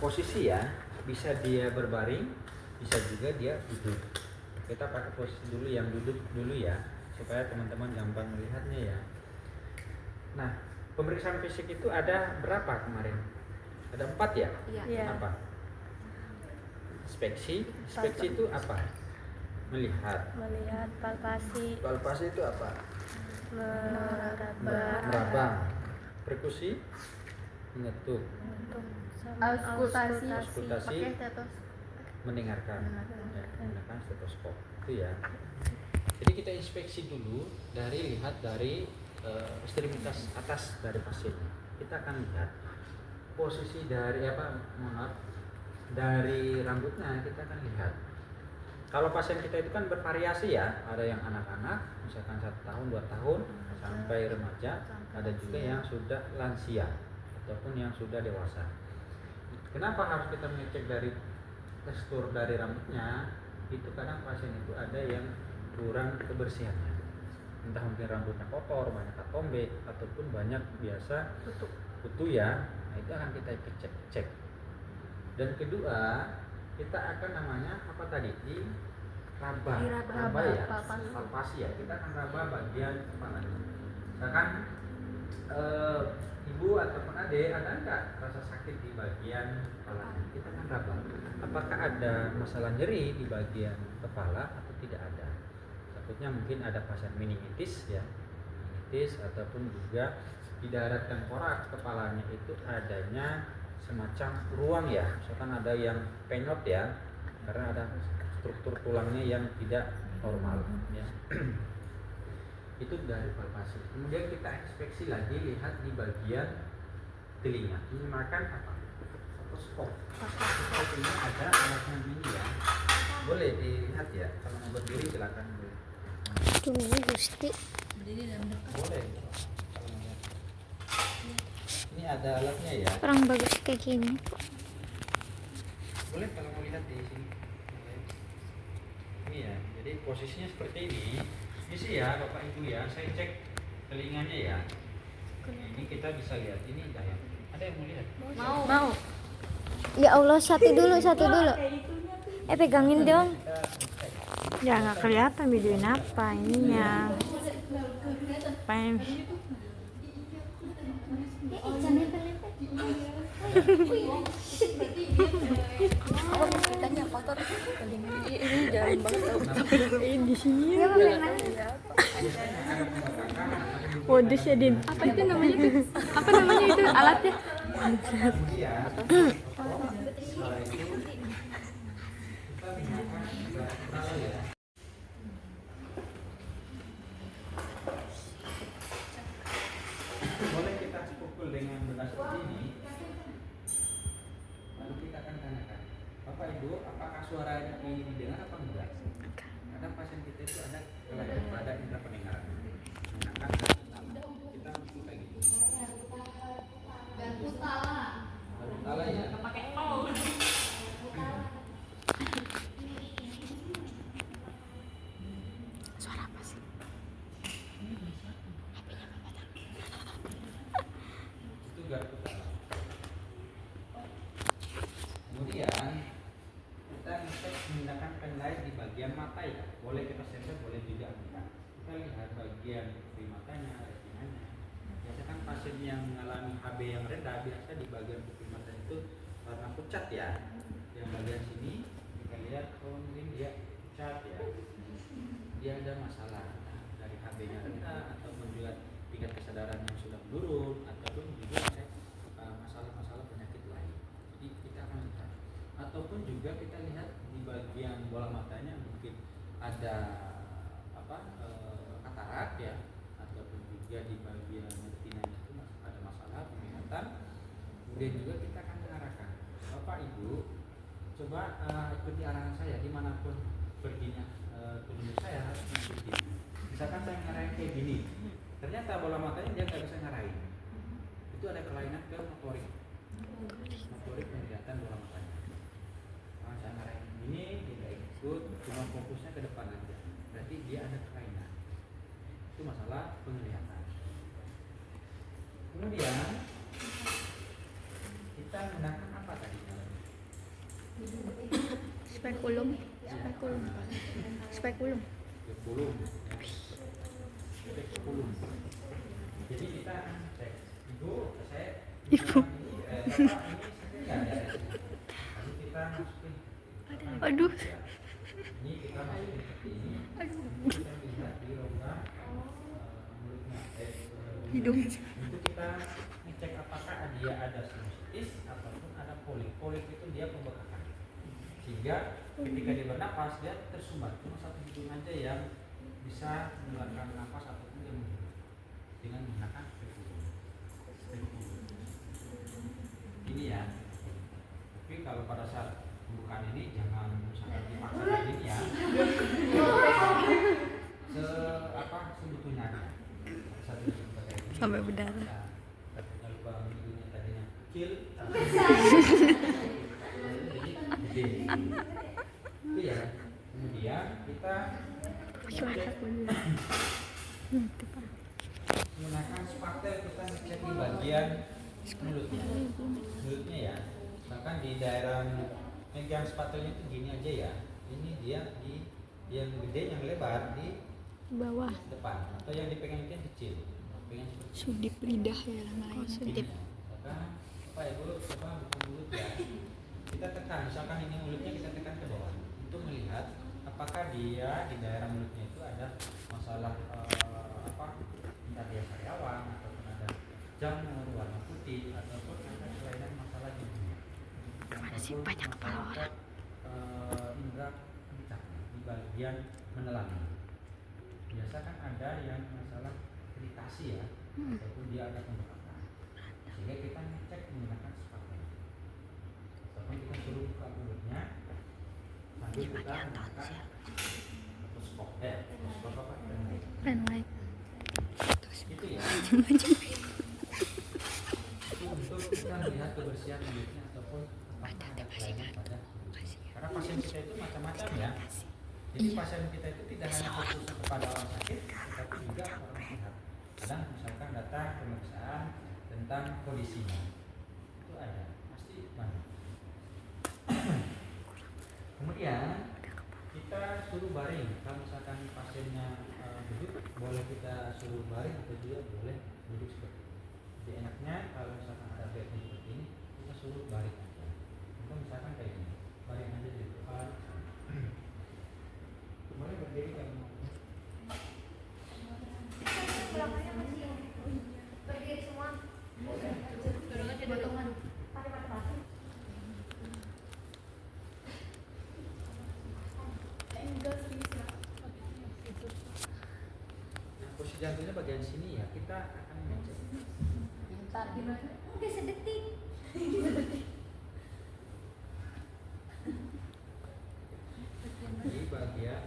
posisi ya, bisa dia berbaring, bisa juga dia duduk. Kita pakai posisi dulu yang duduk dulu ya, supaya teman-teman gampang melihatnya ya. Nah, pemeriksaan fisik itu ada berapa kemarin? Ada 4 ya? Iya. Apa? Inspeksi itu apa? Melihat. Palpasi, Palpasi itu apa? meraba, Meraba. Perkusi, mengetuk. auskultasi, Auskultasi, pakai stetoskop. mendengarkan ya, menggunakan stetoskop itu ya. Jadi kita inspeksi dulu dari lihat dari ekstremitas atas dari pasien. Kita akan lihat posisi dari dari rambutnya, kita akan lihat. Kalau pasien kita itu kan bervariasi ya, ada yang anak-anak misalkan 1 tahun 2 tahun sampai remaja, ada juga yang sudah lansia ataupun yang sudah dewasa. Kenapa harus kita mengecek dari tekstur dari rambutnya? Itu kadang pasien itu ada yang kurang kebersihannya, entah mungkin rambutnya kotor, banyak katombe ataupun banyak biasa kutu ya. Nah, itu akan kita cek. Dan kedua, kita akan namanya apa tadi? Di raba ya, palpasi ya. Kita akan raba bagian kepala. Misalkan ibu ataupun adik ada enggak rasa sakit di bagian kepala? Kita akan raba. Apakah ada masalah nyeri di bagian kepala atau tidak ada? Takutnya mungkin ada pasien meningitis ya, meningitis ataupun juga di daerah tengkorak kepalanya itu adanya semacam ruang ya, misalkan ada yang penyot ya, karena ada struktur tulangnya yang tidak normal ya. Itu dari palpasi. Kemudian kita inspeksi lagi, lihat di bagian telinga. Ini makan apa? Stetoskop. Stetoskop ini ada alatnya ini ya. Boleh dilihat ya, kalau mau berdiri silakan boleh. Tunggu Gusti. Boleh. Ini ada alatnya ya. Kurang bagus kayak gini. Boleh kalau mau lihat di sini. Ini ya. Jadi posisinya seperti ini. Ini sih ya Bapak Ibu ya. Saya cek telinganya ya. Ini kita bisa lihat ini enggak ya? Ada yang mau lihat? Mau. Ya Allah, satu dulu. Pegangin dong. Ya nggak kelihatan videoin apa ininya. Pengen. Ini jalan banget. Di sini. Modus ya Din. Apa itu namanya itu? Apa namanya itu alatnya? Kemudian setelah itu kita gunakan tala ya. Boleh kita pukul dengan benda seperti ini. Lalu kita akan tanyakan, Bapak Ibu, apakah suaranya ini didengar apa enggak? Kadang pasien kita itu ada kelainan pada indera pendengaran. Menggunakan kita pukul kayak gitu. Tala ya. Suara apa sih? Itu garpu tala. Kemudian kita ngecek menggunakan penlight di bagian mata ya. Boleh kita sensor, boleh juga enggak. Kita lihat bagian pupil matanya, retinanya. Biasanya kan pasien yang mengalami HB yang rendah biasa di bagian pupil mata itu warna pucat ya. Yang bagian sini kita lihat, oh mungkin dia pucat ya. Dia ada masalah dari HB-nya rendah ataupun juga tingkat kesadaran yang sudah menurun ataupun juga ada masalah-masalah penyakit lain. Jadi kita akan lihat. Ataupun juga kita lihat di bagian bola matanya mungkin ada katarak ya, ataupun juga di bagian retinanya itu ada masalah penglihatan. Kemudian juga kita akan mengarahkan, Bapak Ibu coba ikuti arahan saya dimanapun perginya penunjuk saya harus mengikuti. Misalkan saya ngarahin kayak gini, ternyata bola matanya dia nggak bisa ngarahin, itu ada kelainan ke motorik penglihatan bola matanya. Nah, saya ngarahin ini dia nggak ikut, cuma fokusnya ke depan aja, berarti dia ada kelainan. Itu masalah penglihatan. Kemudian kita menggunakan apa tadi? Spekulum. Spekulum. Spekulum. Jadi kita cek. Ibu, saya. Ibu. Bapak ini nggak ada. Lalu kita masukin. Aduh. Ini kita masukin seperti ini. Kita lihat di rongga mulutnya. Hidung. Itu kita ngecek apakah dia ada sinusitis ataupun ada polik. Polik itu dia pembekakan. Sehingga ketika dia bernapas dia tersumbat, cuma satu hidung aja yang bisa mengeluarkan nafas ataupun dia menghirup dengan menggunakan spekulum. Ini ya. Tapi kalau pada saat pembukaan ini jangan misalkan dipaksa kayak gini ya. Sebetulnya satu kayak gini. Sampai berdarah. Jangan lupa hidungnya tadinya kecil. Jadi gede. Itu ya. Kemudian kita menggunakan spatel, kita ngecek di bagian mulutnya ya. Bahkan di daerah megang spatelnya itu gini aja ya. Ini dia di yang gede, yang lebar di Bawah. depan, atau yang dipegang itu yang kecil. Pegang seperti Sudip lidah ya namanya. sudip. Maka Bapak Ibu coba buka mulut ya. Kita tekan, misalkan ini mulutnya kita tekan ke bawah untuk melihat apakah dia di daerah mulutnya itu ada masalah entah dia sariawan ataupun ada jamur warna putih ataupun ada kelainan masalah hidungnya. Gimana sih banyak kepala orang? Indra kencang di bagian menelan. Biasa kan ada yang masalah iritasi ya, ataupun dia ada pembekakan. Sehingga kita ngecek menggunakan spatel. Ataupun kita suruh buka mulutnya sambil kita menggunakan otoskop. Otoskop apa? Penlight. Itu ya. Itu untuk kita melihat kebersihan mulutnya ataupun apakah ada kelainan pada. Karena pasien kita itu macam-macam ya. Jadi pasien kita itu tidak hanya fokus kepada orang sakit, tetapi juga orang sehat. Kadang misalkan datang pemeriksaan tentang kondisinya, itu ada, pasti banyak. Kemudian kita suruh baring. Kalau misalkan pasiennya duduk, boleh kita suruh baring atau juga boleh duduk seperti ini. Jadi enaknya kalau misalkan ada bednya seperti ini, kita suruh baring aja. Atau misalkan kayak gini, baring aja di depan. Boleh berdiri kalau mau. Berdiri semua. jantungnya bagian sini ya, kita akan ngecek. Bentar. Udah sedetik. Di bagian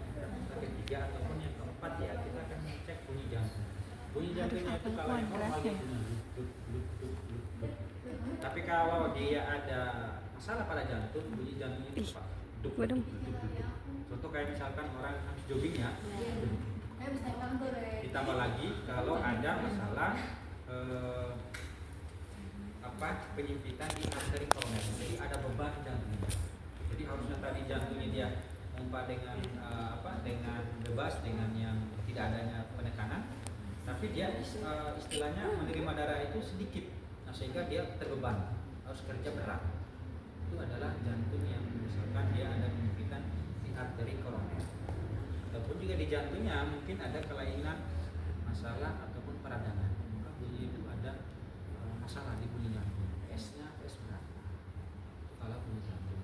ketiga ataupun yang keempat ya, kita akan ngecek bunyi jantung. Bunyi jantungnya itu kalau yang normal dia bunyi duk, duk, duk, duk, duk. Tapi kalau dia ada masalah pada jantung, bunyi jantungnya itu pak duk, duk, duk, duk, duk. Contoh kayak misalkan orang habis jogging ya, ditambah lagi kalau ada masalah penyempitan di arteri koroner, jadi ada beban jantungnya. Jadi harusnya tadi jantungnya dia memompa dengan dengan bebas, dengan yang tidak adanya penekanan, tapi dia istilahnya menerima darah itu sedikit, nah sehingga dia terbeban, harus kerja berat. Itu adalah jantung yang misalkan dia ada penyempitan di arteri koroner. Ataupun juga di jantungnya mungkin ada kelainan masalah ataupun peradangan, maka bunyi itu ada masalah di bunyi jantung. S-nya S berapa? Itu kalau bunyi jantung.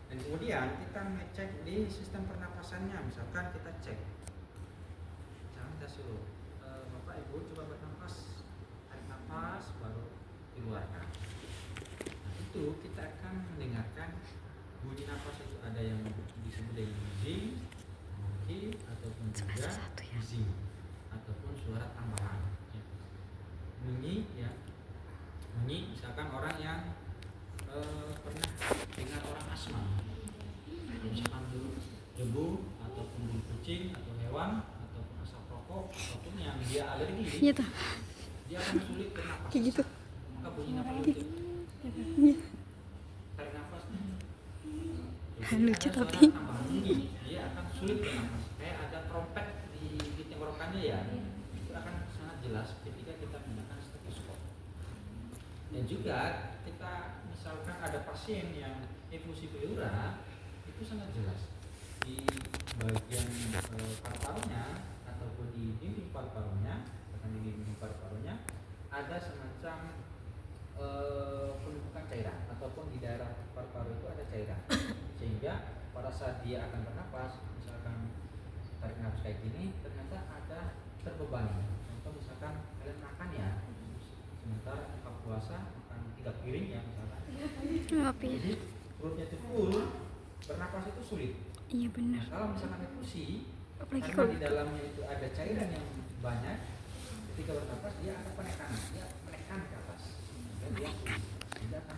Dan kemudian kita ngecek di sistem pernapasannya, misalkan kita cek, misalkan kita suruh Bapak Ibu coba bernafas, tarik nafas baru dikeluarkan. Nah, itu kita akan mendengarkan bunyi nafas itu ada yang disebut dengan wheezing, ataupun juga wheezing, ataupun suara tambahan. Ya. Bunyi ya, bunyi misalkan orang yang pernah dengar orang asma, misalkan dulu debu ataupun bulu kucing atau hewan ataupun asap rokok ataupun yang dia alergi, Gitu. dia akan sulit bernapas. Kayak gitu. Maka bunyi nafas itu tarik nafas. Lucu tapi. Tambahan bunyi, dia akan sulit bernapas. Kayak ada trompet di tenggorokannya ya, itu akan sangat jelas ketika kita menggunakan stetoskop. Dan juga kita misalkan ada pasien yang infusi pleura, itu sangat jelas di bagian paru-parunya ataupun di dinding paru-parunya, bahkan di dinding paru-parunya ada semacam penumpukan cairan ataupun di daerah paru-paru itu ada cairan, sehingga pada saat dia akan bernapas, misalkan tarik nafas kayak gini, ternyata ada terbebani. Contoh misalkan kalian makan ya, sementara buka puasa makan 3 piring ya misalkan, jadi perutnya itu full, bernapas itu sulit. Iya benar. Nah, kalau misalkan infusi, Apalagi karena kalau di dalamnya itu ada cairan yang banyak, ketika bernapas dia akan penekanan, dia menekan ke atas. Dan dia tidak akan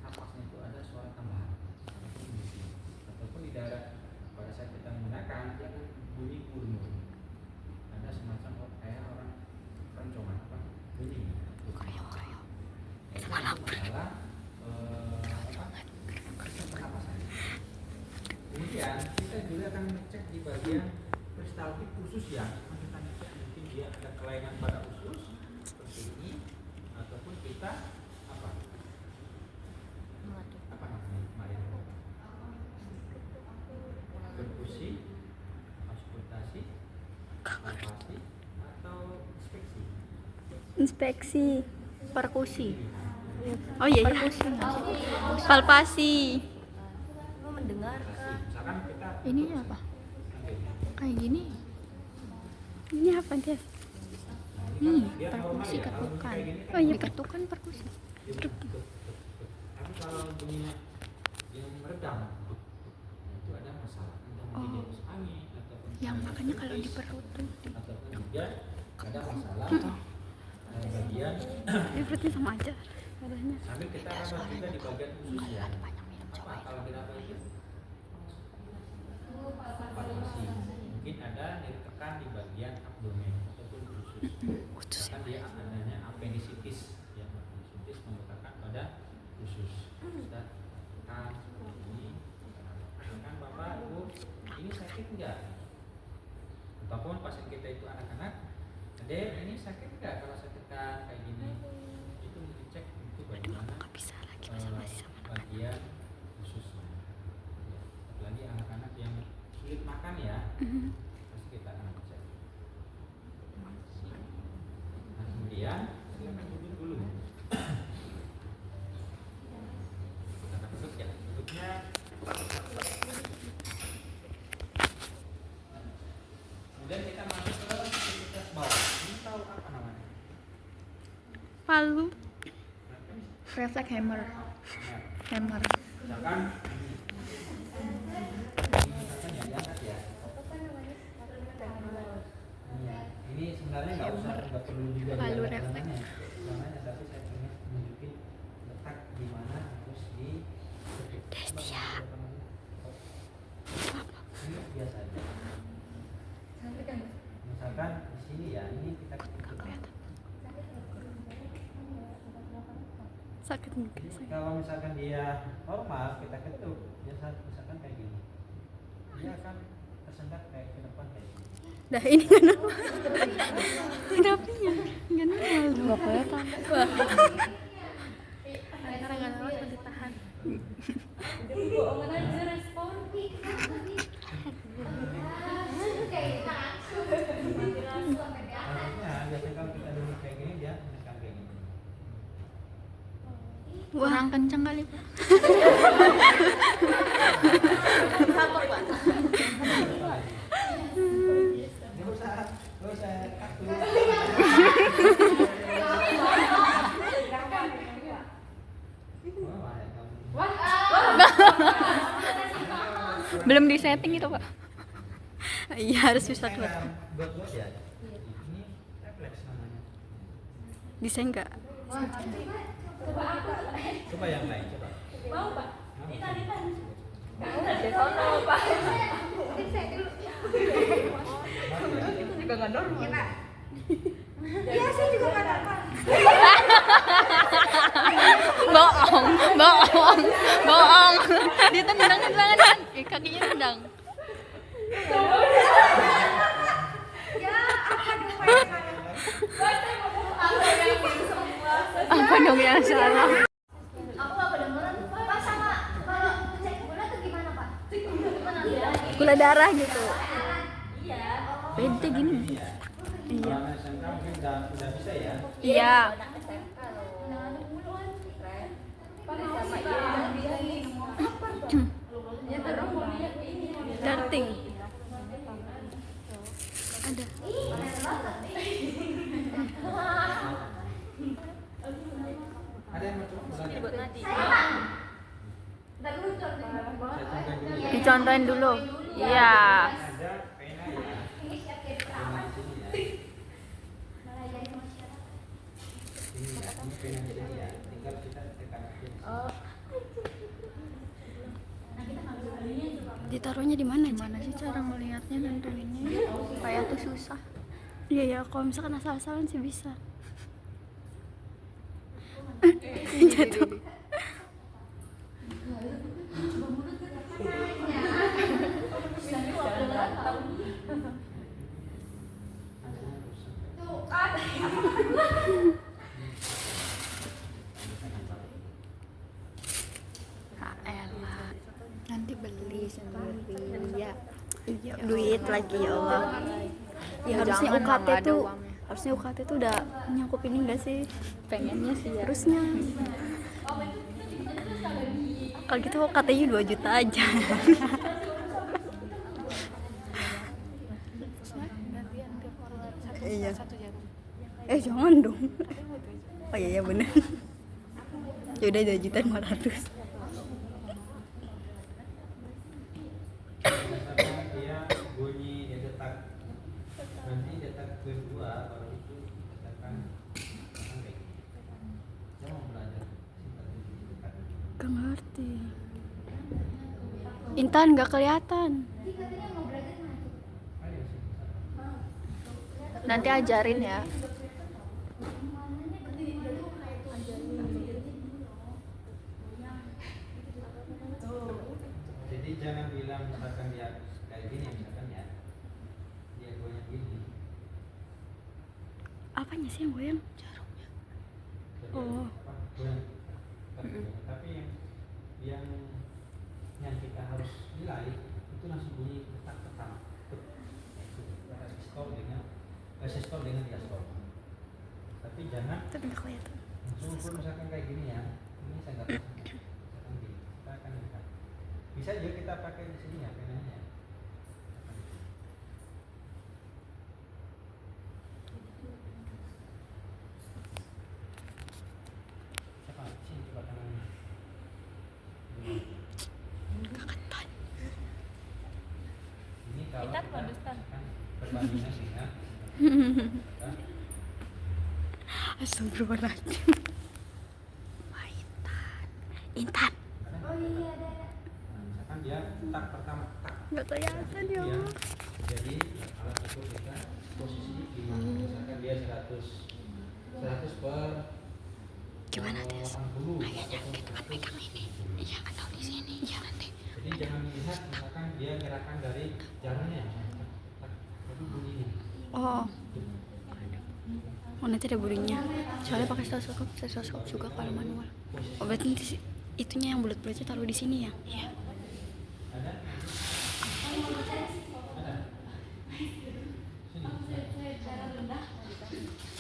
napasnya itu ada suara tambahan. Ataupun di daerah pada saat kita menggunakan dia akan bunyi murmur. Ada semacam kayak orang keroncongan apa bunyi. Itu adalah sistem pernapasan. Kemudian kita juga akan mengecek di bagian peristaltik usus ya. Kita ngecek mungkin dia ada kelainan pada usus seperti ini, ataupun kita apa namanya kemarin perkusi, auskultasi, palpasi, atau inspeksi. Inspeksi, perkusi. Oh iya ya. Palpasi. Mau mendengarkan. Misalkan kita Ini apa? Kayak gini. Ini apa dia? Nih, perkusi ketukan. Oh iya, ketukan perkusi. Tapi kalau bunyinya yang meredam itu ada masalah. Entah mungkin dia masuk angin ataupun Yang makanya kalau di perut tuh. ataupun juga ada masalah bagian. Ya berarti sama aja. Katanya. Sambil kita rawat juga di bagian usus ya. Apa kalau dirawat itu? Palpasi. Mungkin ada nyeri tekan di bagian abdomen ataupun usus. Bahkan dia adanya appendicitis ya, appendicitis membengkak pada usus. Kita tekan ini, kan Bapak Ibu, ini sakit enggak? Ataupun pasien kita itu anak-anak, Dek, ini sakit enggak kalau saya tekan kayak gini? Itu dicek itu bagaimana Nggak bisa lagi basa-basi sama. bagian ususnya. Ya, apalagi anak-anak yang sulit makan ya, pasti kita akan cek. Nah, kemudian silakan duduk dulu. Kita akan duduk ya, duduknya. Kemudian kita masuk ke atau apa namanya? Palu. Reflect hammer. Nah, Hammer. misalkan misalkan ya diangkat ya. Iya, ini sebenarnya nggak perlu juga Palu diangkat refleks. namanya, tapi saya pengen nunjukin letak di mana harus di Destia. ini biasa aja. Misalkan di sini ya, ini kita Sakit enggak? kalau misalkan dia normal kita ketuk, dia misalkan kayak gini, dia akan tersendat kayak ke depan kayak gini. Dah ini kan apa? Kenapanya? Enggak normal. Enggak kelihatan. Wah. Karena enggak normal cuma ditahan. Harusnya biasanya kalau kita duduk kayak gini dia menekan kayak gini. Kurang kencang kali, Pak. Nggak usah kaku. Belum di setting itu, Pak. Iya, harus bisa Kayak kelihatan. buat ya. Ini refleks namanya. Desain enggak? Coba yang lain, coba. Mau, Pak? Iya, saya juga nggak normal. Bohong, bohong, bohong. Dia tendang kan, kakinya tendang. Ya, apa dong Pak? Apa dong yang salah? Aku nggak kedengeran. Pak, sama kalau cek gula tuh gimana Pak? Gula darah gitu. Beda gini. Iya. SMK mungkin udah bisa ya. Iya. Darting. Ada. Ada yang mau coba? Nggak lucu. Saya tunjukkan dulu ya. Dicontohin dulu. Iya. Ada pena ya. Pena di sini ya. Ini ya, ini pena di sini ya. Tinggal kita tekan aja di sini. Ditaruhnya di mana? Gimana sih cara melihatnya nentuinnya? Kayak tuh susah. Iya ya, kalau misalkan asal-asalan sih bisa. Jatuh. Elah. Nanti beli sendiri ya. Iya, duit lagi ya Allah. Ya harusnya UKT tuh udah nyangkup ini enggak sih? Pengennya sih ya. Harusnya. Kalau gitu UKT-nya 2 juta aja. Iya. Jangan dong. Oh iya bener. Ya udah 2.500.000. Misalkan dia bunyi dia detak, nanti detak kedua baru itu misalkan kayak gini. Saya mau belajar singkat ini detak. Gak ngerti. Intan gak kelihatan. Ayo sih. Nanti ajarin ya. Jadi jangan bilang misalkan dia kayak gini misalkan ya, dia goyang gini. Apanya sih yang goyang? Jarumnya. Jadi, Oh. goyang. Tapi yang kita harus nilai itu langsung bunyi detak pertama. Stop dengan dia stop. Tapi jangan Tapi gak kelihatan. langsung ukur misalkan kayak gini ya. Ini saya nggak tahu. Misalkan gini, kita akan lihat. Bisa juga kita pakai di sini ya penanya. tadinya sih ya. Astagfirullahaladzim. Wah, Intan. Oh iya ada. Nah, misalkan dia tak pertama tak Nggak kelihatan ya. ya. Jadi alat ukur kita posisinya gimana? Misalkan dia 100 per Gimana, Tes? 80 Kayaknya ataupun kita 100. pegang ini. Iya, atau di sini. Iya, nanti. Jadi jangan lihat misalkan dia gerakan dari jarumnya, tapi bunyinya. Oh. Oh, nanti ada bunyinya. Soalnya pakai stetoskop juga kalau manual. Oh, berarti nanti itunya yang bulat-bulatnya taruh di sini ya? Iya. Ada? Ada? Sini.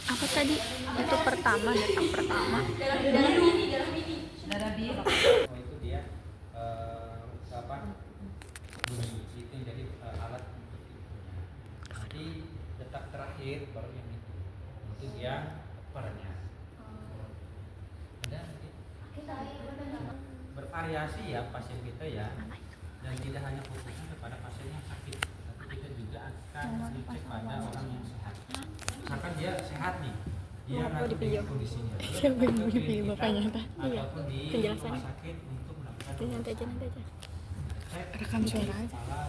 Apa tadi? Itu pertama, datang pertama. Oh itu dia apa? Bunyi itu yang jadi alat untuk itunya. Nanti detak terakhir baru yang itu dia perannya. Ada mungkin? Bervariasi ya pasien kita ya, dan tidak hanya fokusnya kepada pasien yang sakit, tapi kita juga akan mengecek pada orang yang sehat. Misalkan dia sehat nih, dia Mau ngaku di dipinjam. kondisinya. Siapa yang mau dipinjam bapaknya, Pak? Iya. Ataupun di Penjelasannya. rumah sakit untuk melakukan Nanti aja. cek Rekam suara aja. kepala,